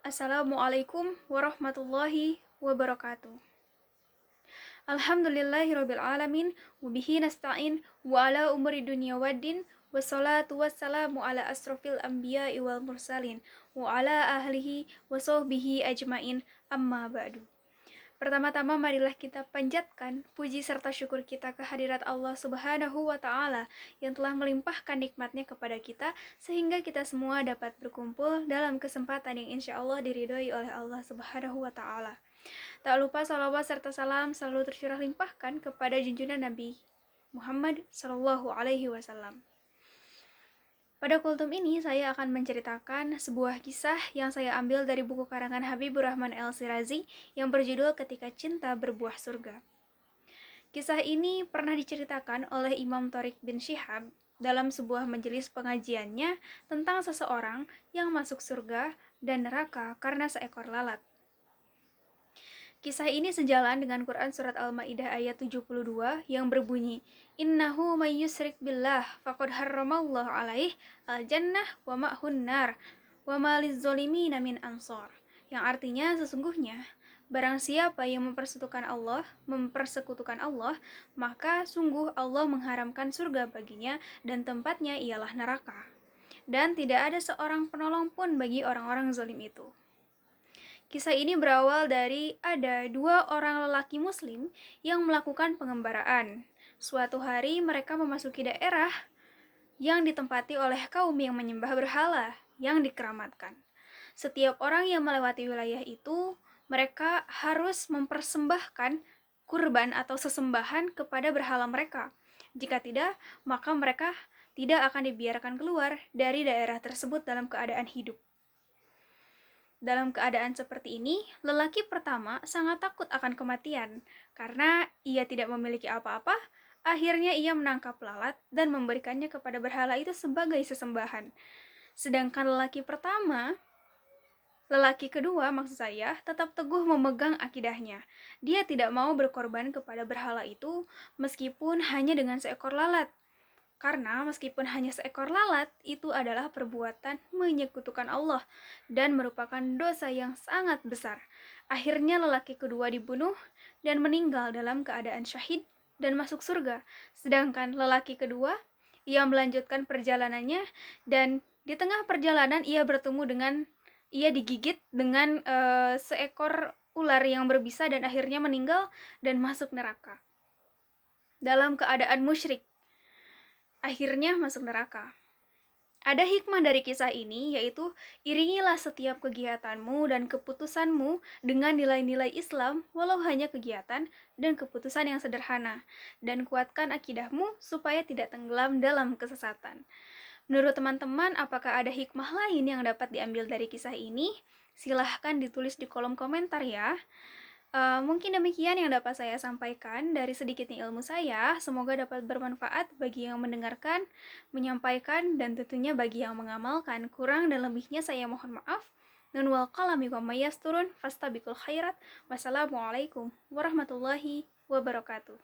Assalamualaikum warahmatullahi wabarakatuh. Alhamdulillahirabbil alamin wa bihi nasta'in wa ala umuri dunya waddin wassalatu wassalamu ala asrofil anbiya'i wal mursalin wa ala ahlihi wa sahbihi ajmain amma ba'du. Pertama-tama marilah kita panjatkan puji serta syukur kita kehadirat Allah Subhanahu wa Ta'ala yang telah melimpahkan nikmatnya kepada kita sehingga kita semua dapat berkumpul dalam kesempatan yang insya Allah diridhoi oleh Allah Subhanahu wa Ta'ala. Tak lupa salawat serta salam selalu tercurah limpahkan kepada junjungan Nabi Muhammad Sallallahu Alaihi Wasallam. Pada kultum ini saya akan menceritakan sebuah kisah yang saya ambil dari buku karangan Habibur Rahman El-Shirazi yang berjudul Ketika Cinta Berbuah Surga. Kisah ini pernah diceritakan oleh Imam Thariq bin Syihab dalam sebuah majelis pengajiannya tentang seseorang yang masuk surga dan neraka karena seekor lalat. Kisah ini sejalan dengan Quran Surat Al-Ma'idah ayat 72 yang berbunyi, Innahu may yusrik billah faqad harramallahu alaih al-jannah wa ma'hun nar wa ma lizzalimina min ansar. Yang artinya sesungguhnya barang siapa yang mempersekutukan Allah, maka sungguh Allah mengharamkan surga baginya dan tempatnya ialah neraka. Dan tidak ada seorang penolong pun bagi orang-orang zalim itu. Kisah ini berawal dari ada dua orang lelaki muslim yang melakukan pengembaraan. Suatu hari mereka memasuki daerah yang ditempati oleh kaum yang menyembah berhala yang dikeramatkan. Setiap orang yang melewati wilayah itu, mereka harus mempersembahkan kurban atau sesembahan kepada berhala mereka. Jika tidak, maka mereka tidak akan dibiarkan keluar dari daerah tersebut dalam keadaan hidup. Dalam keadaan seperti ini, lelaki pertama sangat takut akan kematian. Karena ia tidak memiliki apa-apa, akhirnya ia menangkap lalat dan memberikannya kepada berhala itu sebagai sesembahan. Sedangkan lelaki kedua maksud saya, tetap teguh memegang akidahnya. Dia tidak mau berkorban kepada berhala itu meskipun hanya dengan seekor lalat. Karena meskipun hanya seekor lalat, itu adalah perbuatan menyekutukan Allah dan merupakan dosa yang sangat besar. Akhirnya lelaki kedua dibunuh dan meninggal dalam keadaan syahid dan masuk surga. Sedangkan lelaki kedua, ia melanjutkan perjalanannya dan di tengah perjalanan ia digigit dengan seekor ular yang berbisa dan akhirnya meninggal dan masuk neraka. Dalam keadaan musyrik. Akhirnya masuk neraka. Ada hikmah dari kisah ini, yaitu iringilah setiap kegiatanmu dan keputusanmu dengan nilai-nilai Islam, walau hanya kegiatan dan keputusan yang sederhana, dan kuatkan akidahmu supaya tidak tenggelam dalam kesesatan. Menurut teman-teman, apakah ada hikmah lain yang dapat diambil dari kisah ini? Silahkan ditulis di kolom komentar ya. Mungkin demikian yang dapat saya sampaikan dari sedikitnya ilmu saya. Semoga dapat bermanfaat bagi yang mendengarkan, menyampaikan, dan tentunya bagi yang mengamalkan. Kurang dan lebihnya saya mohon maaf. Nun wal qalami wa may yasturun fastabiqul khairat. Wassalamualaikum warahmatullahi wabarakatuh.